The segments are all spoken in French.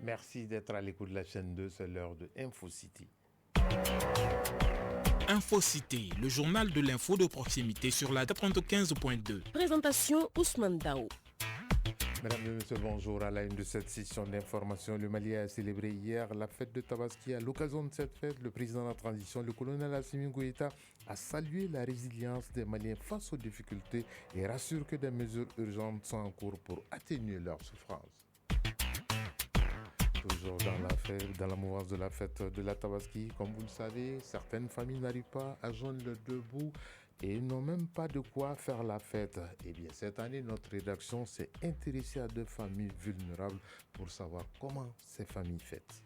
Merci d'être à l'écoute de la chaîne 2, c'est l'heure de InfoCity. InfoCity, le journal de l'info de proximité sur la 95.2. Présentation Ousmane Dao. Mesdames et messieurs, bonjour. À la une de cette session d'information, le Mali a célébré hier la fête de Tabaski. À l'occasion de cette fête, le président de la transition, le colonel Assimi Goïta, a salué la résilience des Maliens face aux difficultés et rassure que des mesures urgentes sont en cours pour atténuer leurs souffrances. Toujours dans la mouvance de la fête de la Tabaski, comme vous le savez, certaines familles n'arrivent pas à joindre le deux bouts et n'ont même pas de quoi faire la fête. Eh bien, cette année, notre rédaction s'est intéressée à deux familles vulnérables pour savoir comment ces familles fêtent.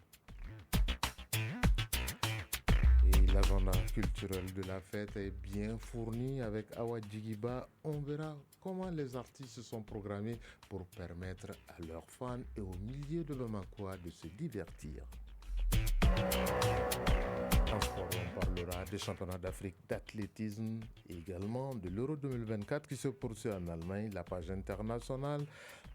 Et l'agenda culturel de la fête est bien fourni avec Awa Djigiba. On verra comment les artistes se sont programmés pour permettre à leurs fans et aux milliers de Bamakois de se divertir. En sport, on parlera des championnats d'Afrique d'athlétisme et également de l'Euro 2024 qui se poursuit en Allemagne, la page internationale.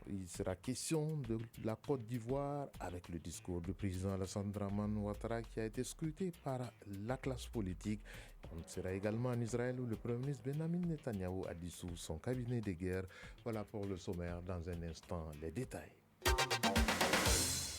Il sera question de la Côte d'Ivoire avec le discours du président Alassane Dramane Ouattara qui a été scruté par la classe politique. On sera également en Israël où le Premier ministre Benjamin Netanyahou a dissous son cabinet de guerre. Voilà pour le sommaire. Dans un instant, les détails.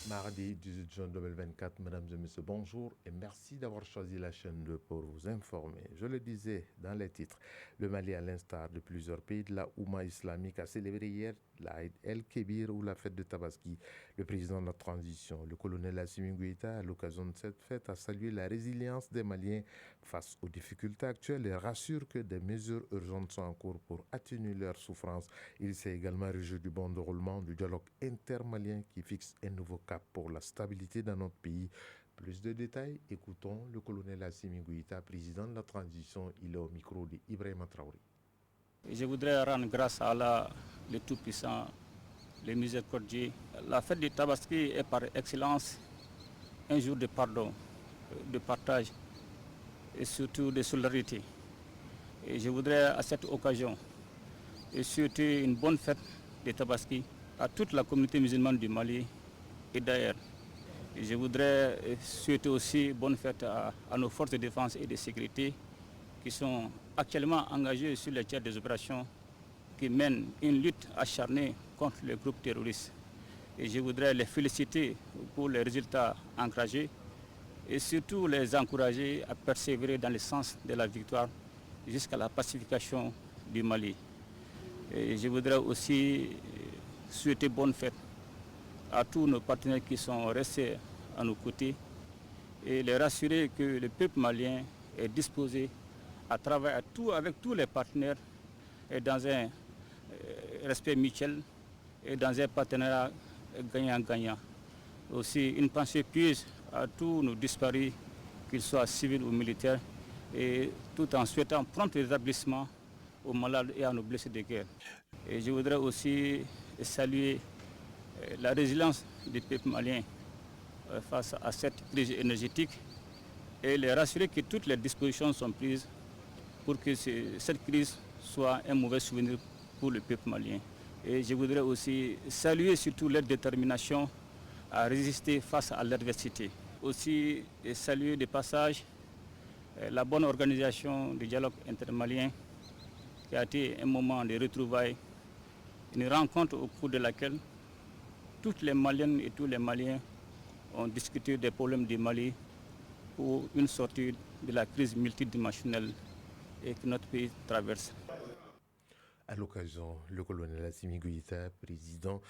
Mardi 18 juin 2024, mesdames et messieurs, bonjour et merci d'avoir choisi la chaîne 2 pour vous informer. Je le disais dans les titres, le Mali, à l'instar de plusieurs pays de la Oumma islamique, a célébré hier la Eid el-Kébir ou la fête de Tabaski. Le président de la transition, le colonel Assimi Goïta, à l'occasion de cette fête, a salué la résilience des Maliens face aux difficultés actuelles et rassure que des mesures urgentes sont en cours pour atténuer leurs souffrances. Il s'est également réjoui du bon déroulement du dialogue intermalien qui fixe un nouveau cap pour la stabilité dans notre pays. Plus de détails, écoutons le colonel Assimi Goïta, président de la transition. Il est au micro de Ibrahima Traoré. Je voudrais rendre grâce à Allah, le Tout-Puissant, le Miséricordieux. La fête de Tabaski est par excellence un jour de pardon, de partage et surtout de solidarité. Et je voudrais à cette occasion souhaiter une bonne fête de Tabaski à toute la communauté musulmane du Mali et d'ailleurs. Je voudrais souhaiter aussi bonne fête à nos forces de défense et de sécurité qui sont actuellement engagés sur les théâtres des opérations qui mènent une lutte acharnée contre les groupes terroristes. Et je voudrais les féliciter pour les résultats engagés et surtout les encourager à persévérer dans le sens de la victoire jusqu'à la pacification du Mali. Et je voudrais aussi souhaiter bonne fête à tous nos partenaires qui sont restés à nos côtés et les rassurer que le peuple malien est disposé à travailler avec tous les partenaires et dans un respect mutuel et dans un partenariat gagnant-gagnant. Aussi une pensée pieuse à tous nos disparus, qu'ils soient civils ou militaires, et tout en souhaitant prompt rétablissement aux malades et à nos blessés de guerre. Et je voudrais aussi saluer la résilience du peuple malien face à cette crise énergétique et les rassurer que toutes les dispositions sont prises pour que cette crise soit un mauvais souvenir pour le peuple malien. Et je voudrais aussi saluer surtout leur détermination à résister face à l'adversité. Aussi saluer de passage la bonne organisation du dialogue intermalien qui a été un moment de retrouvailles, une rencontre au cours de laquelle toutes les Maliennes et tous les Maliens ont discuté des problèmes du Mali pour une sortie de la crise multidimensionnelle et que notre pays traverse. À l'occasion, le colonel Assimi Goïta, président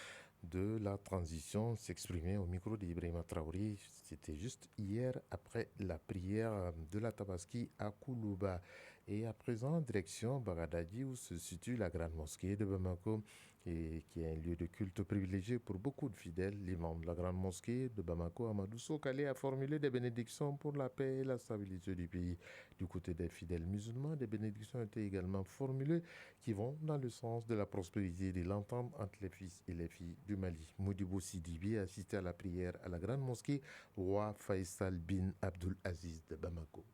de la transition, s'exprimait au micro d'Ibrahima Traoré. C'était juste hier après la prière de la Tabaski à Koulouba. Et à présent, direction Bagadadi où se situe la grande mosquée de Bamako et qui est un lieu de culte privilégié pour beaucoup de fidèles. L'imam de la grande mosquée de Bamako, Amadou Sokale, a formulé des bénédictions pour la paix et la stabilité du pays. Du côté des fidèles musulmans, des bénédictions ont été également formulées qui vont dans le sens de la prospérité et de l'entente entre les fils et les filles du Mali. Modibo Sidibi a assisté à la prière à la grande mosquée Roi Faisal bin Abdul Aziz de Bamako.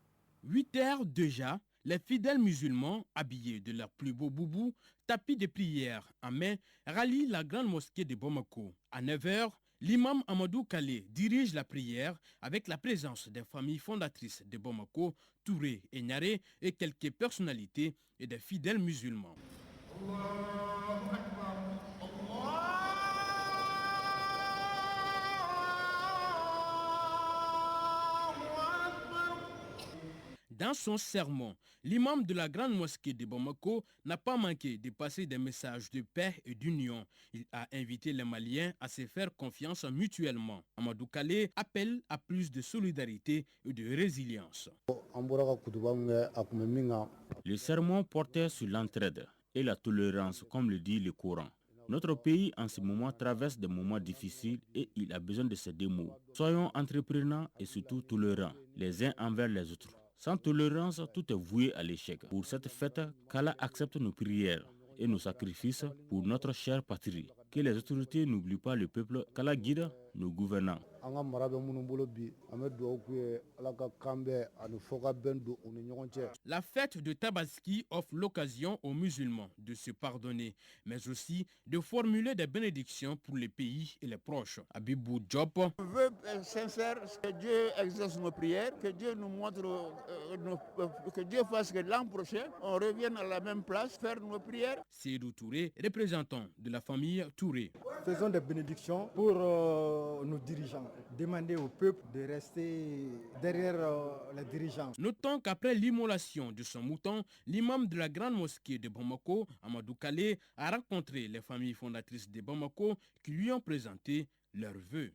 8 heures déjà, les fidèles musulmans, habillés de leurs plus beaux boubous, tapis de prière en main, rallient la grande mosquée de Bamako. À 9 heures, L'imam Amadou Kale dirige la prière avec la présence des familles fondatrices de Bamako, Touré et Nyaré et quelques personnalités et des fidèles musulmans. Dans son sermon, l'imam de la grande mosquée de Bamako n'a pas manqué de passer des messages de paix et d'union. Il a invité les Maliens à se faire confiance mutuellement. Amadou Kale appelle à plus de solidarité et de résilience. Le sermon portait sur l'entraide et la tolérance, comme le dit le Coran. Notre pays en ce moment traverse des moments difficiles et il a besoin de ces deux mots. Soyons entreprenants et surtout tolérants, les uns envers les autres. Sans tolérance, tout est voué à l'échec. Pour cette fête, qu'Allah accepte nos prières et nos sacrifices pour notre chère patrie. Que les autorités n'oublient pas le peuple, qu'Allah guide nos gouvernants. La fête de Tabaski offre l'occasion aux musulmans de se pardonner, mais aussi de formuler des bénédictions pour les pays et les proches. Abibou Diop. Je veux sincère que Dieu exauce nos prières, que Dieu nous montre, que Dieu fasse que l'an prochain, on revienne à la même place, faire nos prières. Seydou Touré, représentant de la famille Touré. Faisons des bénédictions pour nos dirigeants. Demandez au peuple de rester derrière les dirigeants. Notons qu'après l'immolation de son mouton, l'imam de la grande mosquée de Bamako, Amadou Kale, a rencontré les familles fondatrices de Bamako qui lui ont présenté leurs vœux.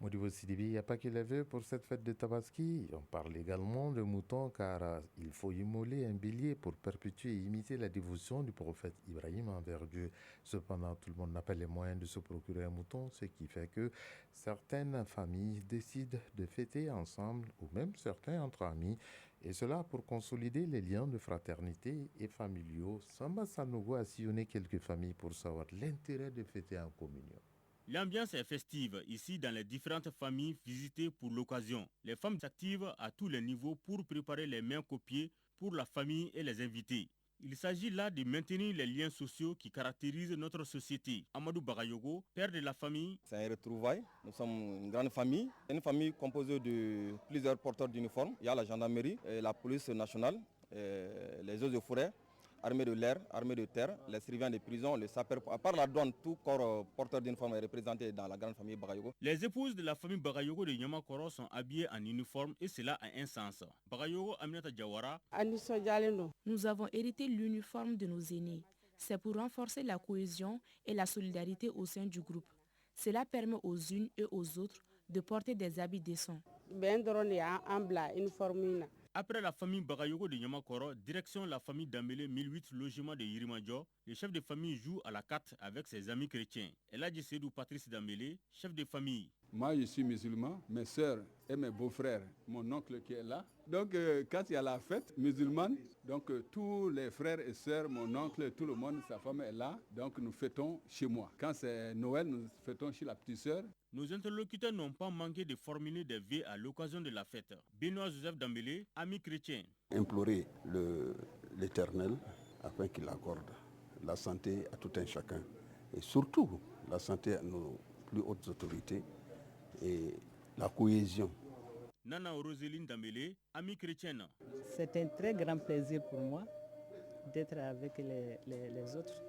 Modibo Sidibi, il n'y a pas que les vœux pour cette fête de Tabaski. On parle également de moutons car il faut immoler un bélier pour perpétuer et imiter la dévotion du prophète Ibrahim envers Dieu. Cependant, tout le monde n'a pas les moyens de se procurer un mouton, ce qui fait que certaines familles décident de fêter ensemble ou même certains entre amis. Et cela pour consolider les liens de fraternité et familiaux. Samba Sanogo a sillonné quelques familles pour savoir l'intérêt de fêter en communion. L'ambiance est festive ici dans les différentes familles visitées pour l'occasion. Les femmes s'activent à tous les niveaux pour préparer les mains copiées pour la famille et les invités. Il s'agit là de maintenir les liens sociaux qui caractérisent notre société. Amadou Bagayogo, père de la famille. C'est un retrouvaille. Nous sommes une grande famille. Une famille composée de plusieurs porteurs d'uniformes. Il y a la gendarmerie, la police nationale, les eaux de forêt, armée de l'air, armée de terre, les surveillants des prisons, les sapeurs. À part la douane, tout corps porteur d'uniforme est représenté dans la grande famille Bagayogo. Les épouses de la famille Bagayogo de Nyamakoro sont habillées en uniforme et cela a un sens. Bagayogo Aminata Diawara. Nous avons hérité l'uniforme de nos aînés. C'est pour renforcer la cohésion et la solidarité au sein du groupe. Cela permet aux unes et aux autres de porter des habits décents. Après la famille Bagayogo de Nyamakoro, direction la famille Dambélé 1008 logement de Yirimadjo, le chef de famille joue à la carte avec ses amis chrétiens. Eladji Sedou Patrice Dambélé, chef de famille. Moi, je suis musulman, mes soeurs et mes beaux-frères, mon oncle qui est là. Donc, quand il y a la fête musulmane, donc tous les frères et sœurs, mon oncle, tout le monde, sa femme est là. Donc, nous fêtons chez moi. Quand c'est Noël, nous fêtons chez la petite sœur. Nos interlocuteurs n'ont pas manqué de formuler des vœux à l'occasion de la fête. Benoît Joseph Dambélé, ami chrétien. Implorer l'Éternel afin qu'il accorde la santé à tout un chacun. Et surtout, la santé à nos plus hautes autorités et la cohésion. Nana Roseline Dambélé, amie chrétienne. C'est un très grand plaisir pour moi d'être avec les autres.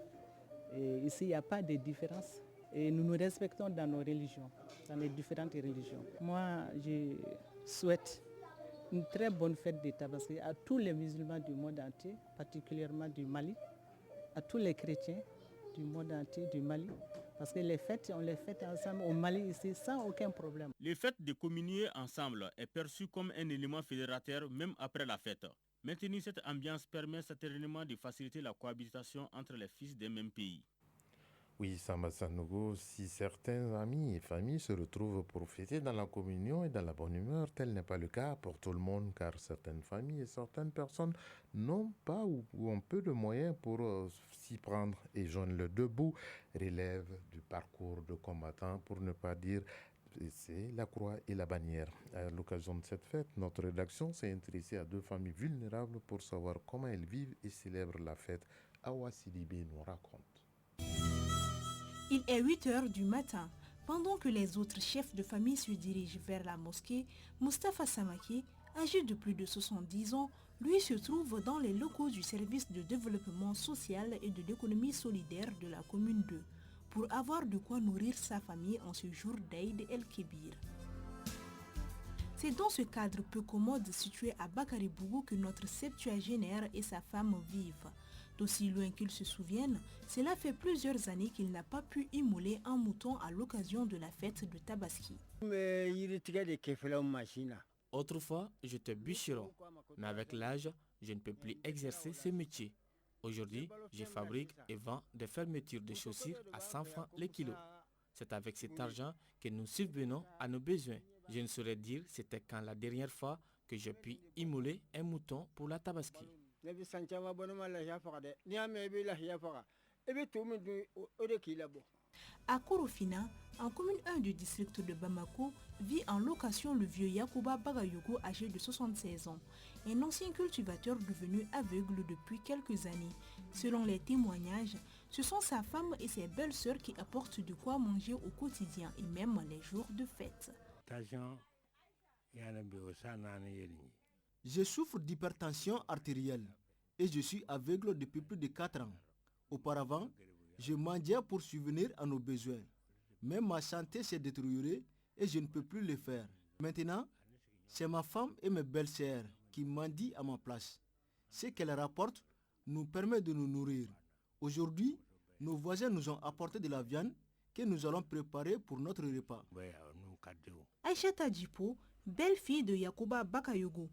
Et ici, il n'y a pas de différence. Et nous nous respectons dans nos religions, dans les différentes religions. Moi, je souhaite une très bonne fête de Tabaski à tous les musulmans du monde entier, particulièrement du Mali, à tous les chrétiens du monde entier, du Mali. Parce que les fêtes, on les fête ensemble au Mali ici sans aucun problème. Le fait de communier ensemble est perçu comme un élément fédérateur même après la fête. Maintenir cette ambiance permet certainement de faciliter la cohabitation entre les fils d'un même pays. Oui, Samba Sanogo, si certains amis et familles se retrouvent pour fêter dans la communion et dans la bonne humeur, tel n'est pas le cas pour tout le monde, car certaines familles et certaines personnes n'ont pas ou ont peu de moyens pour s'y prendre et joindre le debout, relève du parcours de combattant, pour ne pas dire c'est la croix et la bannière. À l'occasion de cette fête, notre rédaction s'est intéressée à deux familles vulnérables pour savoir comment elles vivent et célèbrent la fête. Awa Sidibé nous raconte. Il est 8 heures du matin. Pendant que les autres chefs de famille se dirigent vers la mosquée, Moustapha Samaki, âgé de plus de 70 ans, lui se trouve dans les locaux du service de développement social et de l'économie solidaire de la commune 2 pour avoir de quoi nourrir sa famille en ce jour d'Aïd el-Kébir. C'est dans ce cadre peu commode situé à Bakaribougou que notre septuagénaire et sa femme vivent. D'aussi loin qu'ils se souviennent, cela fait plusieurs années qu'il n'a pas pu immoler un mouton à l'occasion de la fête de Tabaski. Autrefois, j'étais bûcheron, mais avec l'âge, je ne peux plus exercer ce métier. Aujourd'hui, je fabrique et vends des fermetures de chaussures à 100 francs le kilo. C'est avec cet argent que nous subvenons à nos besoins. Je ne saurais dire c'était quand la dernière fois que j'ai pu immoler un mouton pour la Tabaski. À Korofina, en commune 1 du district de Bamako, vit en location le vieux Yakuba Bagayoko âgé de 76 ans, un ancien cultivateur devenu aveugle depuis quelques années. Selon les témoignages, ce sont sa femme et ses belles-sœurs qui apportent de quoi manger au quotidien et même les jours de fête. Je souffre d'hypertension artérielle et je suis aveugle depuis plus de 4 ans. Auparavant, je mendiais pour subvenir à nos besoins. Mais ma santé s'est détériorée et je ne peux plus le faire. Maintenant, c'est ma femme et mes belles-sœurs qui mendient à ma place. Ce qu'elles rapportent nous permet de nous nourrir. Aujourd'hui, nos voisins nous ont apporté de la viande que nous allons préparer pour notre repas. Aïchata Djipo, belle-fille de Yakuba Bakayogo.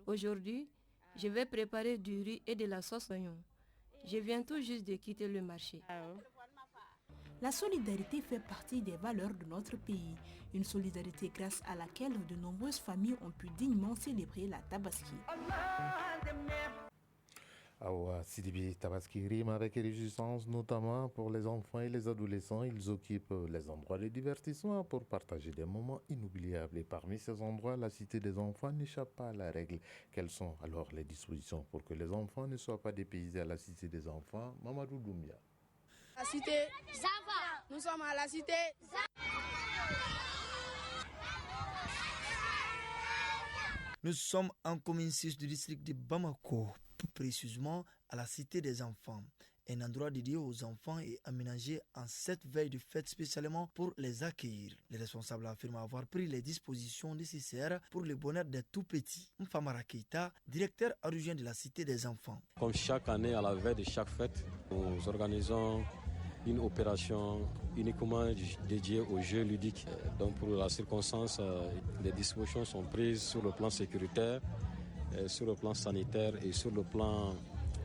Aujourd'hui, je vais préparer du riz et de la sauce oignon. Je viens tout juste de quitter le marché. La solidarité fait partie des valeurs de notre pays. Une solidarité grâce à laquelle de nombreuses familles ont pu dignement célébrer la Tabaski. Awa Sidibi Tabaski rime avec réjouissance, notamment pour les enfants et les adolescents. Ils occupent les endroits de divertissement pour partager des moments inoubliables. Et parmi ces endroits, la cité des enfants n'échappe pas à la règle. Quelles sont alors les dispositions pour que les enfants ne soient pas dépaysés à la cité des enfants? Mamadou Doumbia. La cité Zava. Nous sommes à la cité Zava. Nous sommes en commune 6 du district de Bamako, plus précisément à la cité des enfants. Un endroit dédié aux enfants est aménagé en cette veille de fête spécialement pour les accueillir. Les responsables affirment avoir pris les dispositions nécessaires pour le bonheur des tout-petits. Mfamara Keita, directeur adjoint de la cité des enfants. Comme chaque année, à la veille de chaque fête, nous organisons une opération uniquement dédiée aux jeux ludiques. Donc pour la circonstance, les dispositions sont prises sur le plan sécuritaire, sur le plan sanitaire et sur le plan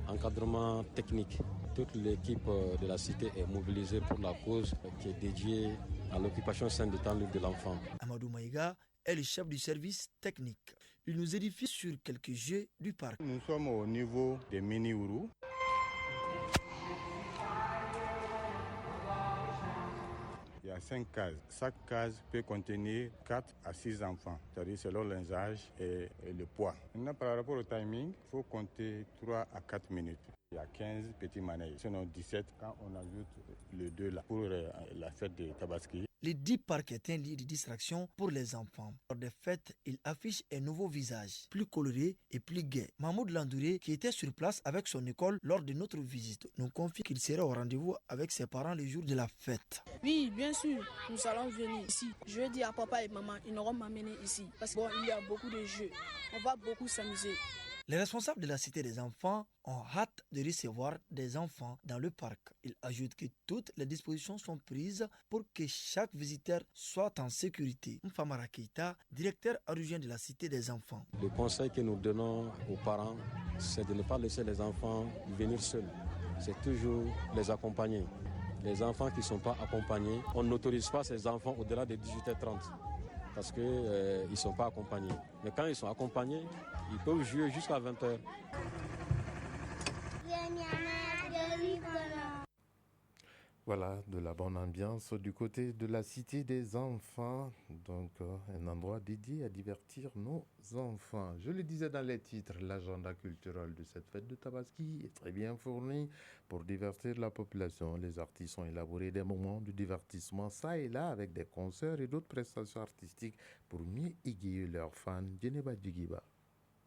encadrement technique. Toute l'équipe de la cité est mobilisée pour la cause qui est dédiée à l'occupation saine du temps libre de l'enfant. Amadou Maïga est le chef du service technique. Il nous édifie sur quelques jeux du parc. Nous sommes au niveau des mini-ourous. Il y a 5 cases. Chaque case peut contenir 4 à 6 enfants, c'est-à-dire selon les âges et le poids. Maintenant, par rapport au timing, il faut compter 3 à 4 minutes. Il y a 15 petits manèges, sinon 17 quand on ajoute le 2 là pour la fête de Tabaski. Les 10 parcs est un lieu de distraction pour les enfants. Lors des fêtes, il affiche un nouveau visage, plus coloré et plus gai. Mahmoud Landouré, qui était sur place avec son école lors de notre visite, nous confie qu'il sera au rendez-vous avec ses parents le jour de la fête. Oui, bien sûr, nous allons venir ici. Je dis à papa et maman, ils n'auront m'amener ici. Parce qu'il y a beaucoup de jeux. On va beaucoup s'amuser. Les responsables de la cité des enfants ont hâte de recevoir des enfants dans le parc. Ils ajoutent que toutes les dispositions sont prises pour que chaque visiteur soit en sécurité. Mfamara Keita, directeur adjoint de la cité des enfants. Le conseil que nous donnons aux parents, c'est de ne pas laisser les enfants venir seuls. C'est toujours les accompagner. Les enfants qui ne sont pas accompagnés, on n'autorise pas ces enfants au-delà de 18h30. Parce qu'ils ne sont pas accompagnés. Mais quand ils sont accompagnés, ils peuvent jouer jusqu'à 20h. Voilà, de la bonne ambiance du côté de la Cité des enfants, donc un endroit dédié à divertir nos enfants. Je le disais dans les titres, l'agenda culturel de cette fête de Tabaski est très bien fourni pour divertir la population. Les artistes ont élaboré des moments de divertissement ça et là avec des concerts et d'autres prestations artistiques pour mieux égayer leurs fans. Djeneba Djigiba.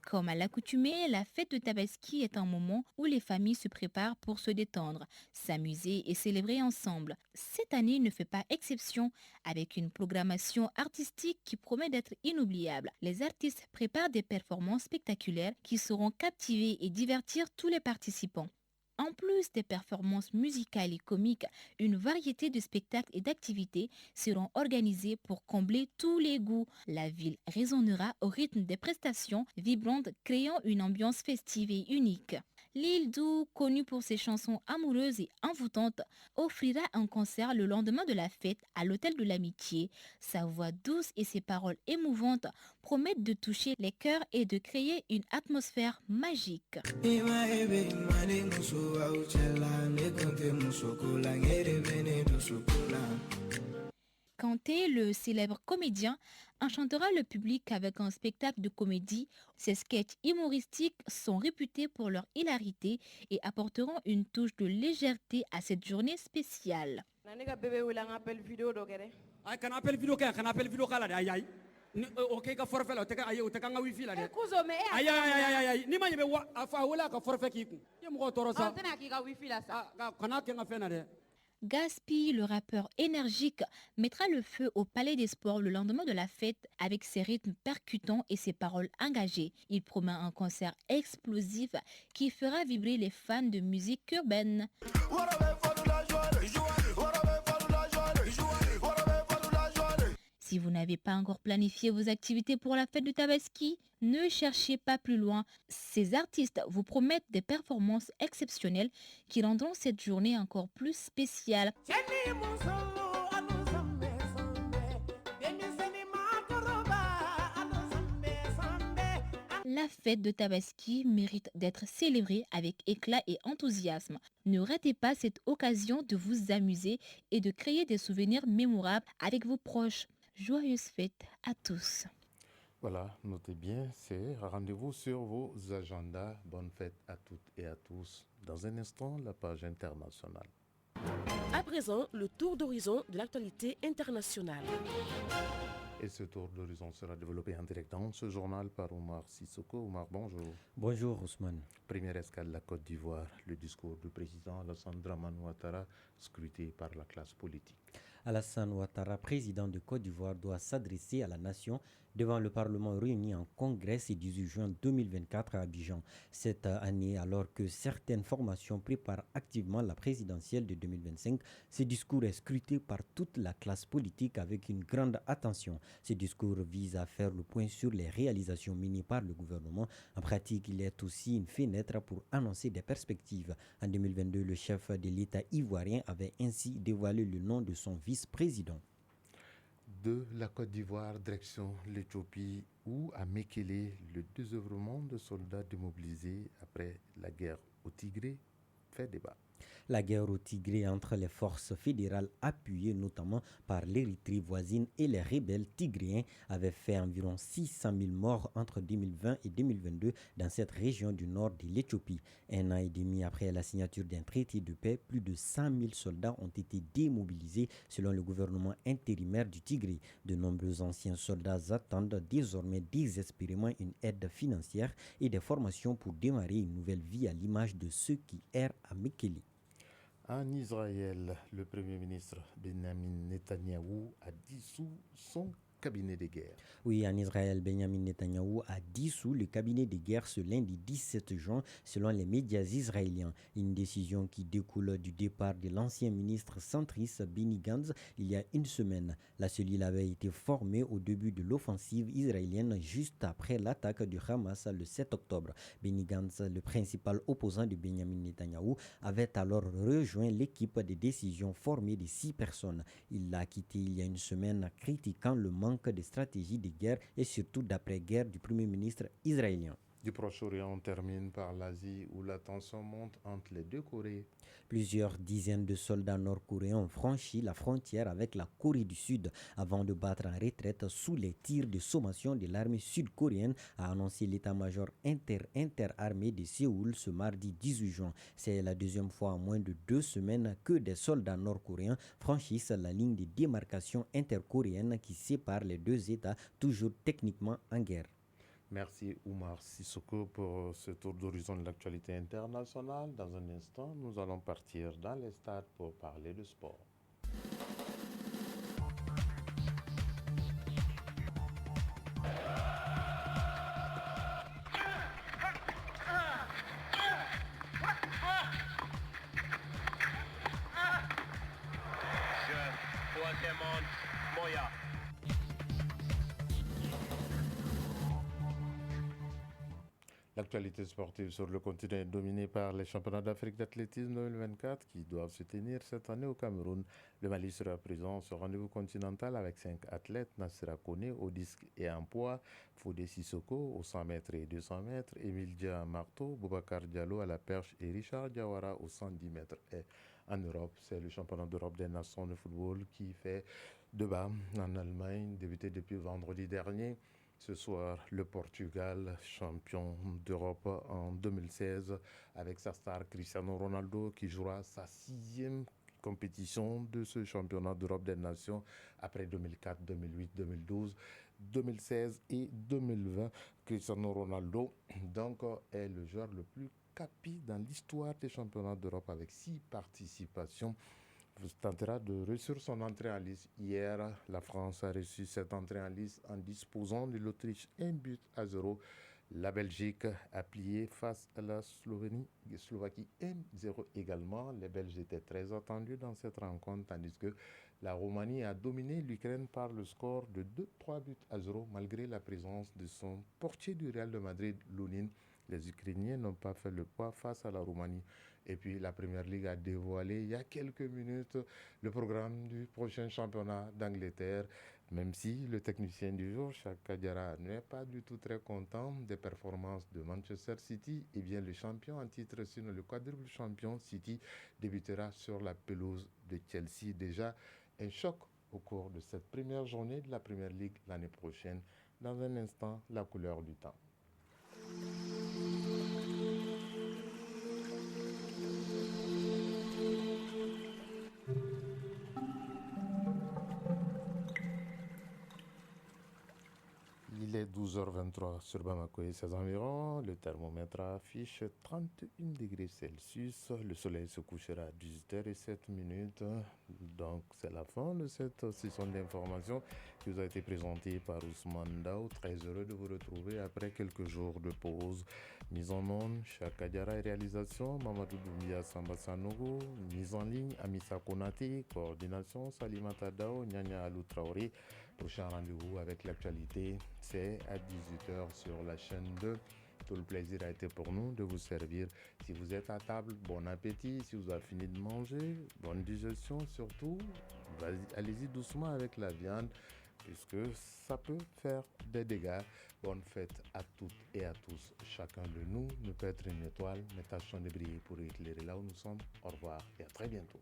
Comme à l'accoutumée, la fête de Tabaski est un moment où les familles se préparent pour se détendre, s'amuser et célébrer ensemble. Cette année ne fait pas exception avec une programmation artistique qui promet d'être inoubliable. Les artistes préparent des performances spectaculaires qui sauront captiver et divertir tous les participants. En plus des performances musicales et comiques, une variété de spectacles et d'activités seront organisés pour combler tous les goûts. La ville résonnera au rythme des prestations vibrantes, créant une ambiance festive et unique. L'île d'Où, connue pour ses chansons amoureuses et envoûtantes, offrira un concert le lendemain de la fête à l'Hôtel de l'Amitié. Sa voix douce et ses paroles émouvantes promettent de toucher les cœurs et de créer une atmosphère magique. Kanté, le célèbre comédien, enchantera le public avec un spectacle de comédie. Ses sketchs humoristiques sont réputés pour leur hilarité et apporteront une touche de légèreté à cette journée spéciale. Gaspi, le rappeur énergique, mettra le feu au Palais des Sports le lendemain de la fête avec ses rythmes percutants et ses paroles engagées. Il promet un concert explosif qui fera vibrer les fans de musique urbaine. Si vous n'avez pas encore planifié vos activités pour la fête de Tabaski, ne cherchez pas plus loin. Ces artistes vous promettent des performances exceptionnelles qui rendront cette journée encore plus spéciale. La fête de Tabaski mérite d'être célébrée avec éclat et enthousiasme. Ne ratez pas cette occasion de vous amuser et de créer des souvenirs mémorables avec vos proches. Joyeuses fêtes à tous. Voilà, notez bien, c'est rendez-vous sur vos agendas. Bonne fête à toutes et à tous. Dans un instant, la page internationale. À présent, le tour d'horizon de l'actualité internationale. Et ce tour d'horizon sera développé en direct dans ce journal par Omar Sissoko. Omar, bonjour. Bonjour Ousmane. Première escale, la Côte d'Ivoire. Le discours du président Alassane Dramane Ouattara, scruté par la classe politique. Alassane Ouattara, président de Côte d'Ivoire, doit s'adresser à la nation devant le Parlement réuni en congrès ce 18 juin 2024 à Abidjan. Cette année, alors que certaines formations préparent activement la présidentielle de 2025, ce discours est scruté par toute la classe politique avec une grande attention. Ce discours vise à faire le point sur les réalisations menées par le gouvernement. En pratique, il est aussi une fenêtre pour annoncer des perspectives. En 2022, le chef de l'État ivoirien avait ainsi dévoilé le nom de son vice-président. De la Côte d'Ivoire, direction l'Éthiopie, où à Mekele, le désœuvrement de soldats démobilisés après la guerre au Tigré fait débat. La guerre au Tigré entre les forces fédérales appuyées notamment par l'Érythrée voisine et les rebelles tigréens avait fait environ 600 000 morts entre 2020 et 2022 dans cette région du nord de l'Éthiopie. Un an et demi après la signature d'un traité de paix, plus de 100 000 soldats ont été démobilisés selon le gouvernement intérimaire du Tigré. De nombreux anciens soldats attendent désormais désespérément une aide financière et des formations pour démarrer une nouvelle vie à l'image de ceux qui errent à Mekele. En Israël, le Premier ministre Benjamin Netanyahou a dissous son cabinet de guerre. Oui, en Israël, Benjamin Netanyahou a dissous le cabinet de guerre ce lundi 17 juin, selon les médias israéliens. Une décision qui découle du départ de l'ancien ministre centriste Benny Gantz il y a une semaine. La cellule avait été formée au début de l'offensive israélienne juste après l'attaque du Hamas le 7 octobre. Benny Gantz, le principal opposant de Benjamin Netanyahou, avait alors rejoint l'équipe de décision formée de 6 personnes. Il l'a quitté il y a une semaine, critiquant le manque de stratégie de guerre et surtout d'après-guerre du Premier ministre israélien. Du Proche-Orient, on termine par l'Asie où la tension monte entre les deux Corées. Plusieurs dizaines de soldats nord-coréens ont franchi la frontière avec la Corée du Sud avant de battre en retraite sous les tirs de sommation de l'armée sud-coréenne, a annoncé l'état-major interarmé de Séoul ce mardi 18 juin. C'est la deuxième fois en moins de 2 semaines que des soldats nord-coréens franchissent la ligne de démarcation intercoréenne qui sépare les deux États, toujours techniquement en guerre. Merci Oumar Sissoko pour ce tour d'horizon de l'actualité internationale. Dans un instant, nous allons partir dans les stades pour parler de sport. L'actualité sportive sur le continent est dominée par les championnats d'Afrique d'athlétisme 2024 qui doivent se tenir cette année au Cameroun. Le Mali sera présent sur rendez-vous continental avec 5 athlètes: Nassira Kone au disque et en poids, Fodé Sissoko aux 100 mètres et 200 mètres, Émile Dia Marteau, Boubacar Diallo à la perche et Richard Diawara aux 110 mètres. Et en Europe, c'est le championnat d'Europe des nations de football qui fait débat en Allemagne, débuté depuis vendredi dernier. Ce soir, le Portugal, champion d'Europe en 2016, avec sa star Cristiano Ronaldo qui jouera sa 6e compétition de ce championnat d'Europe des nations après 2004, 2008, 2012, 2016 et 2020. Cristiano Ronaldo donc est le joueur le plus capi dans l'histoire des championnats d'Europe avec 6 participations. Tentera de réussir son entrée en lice. Hier, la France a reçu cette entrée en lice en disposant de l'Autriche 1-0. La Belgique a plié face à la Slovaquie 1-0 également. Les Belges étaient très attendus dans cette rencontre, tandis que la Roumanie a dominé l'Ukraine par le score de 2-3-0 malgré la présence de son portier du Real de Madrid, Lunin. Les Ukrainiens n'ont pas fait le poids face à la Roumanie. Et puis la Première Ligue a dévoilé il y a quelques minutes le programme du prochain championnat d'Angleterre. Même si le technicien du jour, Chaka Diarra, n'est pas du tout très content des performances de Manchester City, eh bien le champion en titre, sinon le quadruple champion City, débutera sur la pelouse de Chelsea. Déjà un choc au cours de cette première journée de la Première Ligue l'année prochaine. Dans un instant, la couleur du temps. Il est 12h23 sur Bamako et ses environs. Le thermomètre affiche 31 degrés Celsius. Le soleil se couchera à 18h07. Donc c'est la fin de cette session d'information qui vous a été présentée par Ousmane Dao. Très heureux de vous retrouver après quelques jours de pause. Mise en onde, Chaka Diarra et réalisation, Mamadou Doumbia Samba Sanogo. Mise en ligne, Amissa Konate. Coordination, Salimata Dao, Nyanya Alou Traoré. Prochain rendez-vous avec l'actualité, c'est à 18h sur la chaîne 2. Tout le plaisir a été pour nous de vous servir. Si vous êtes à table, bon appétit. Si vous avez fini de manger, bonne digestion surtout. Allez-y doucement avec la viande, puisque ça peut faire des dégâts. Bonne fête à toutes et à tous. Chacun de nous ne peut être une étoile, mais tâchons de briller pour éclairer là où nous sommes. Au revoir et à très bientôt.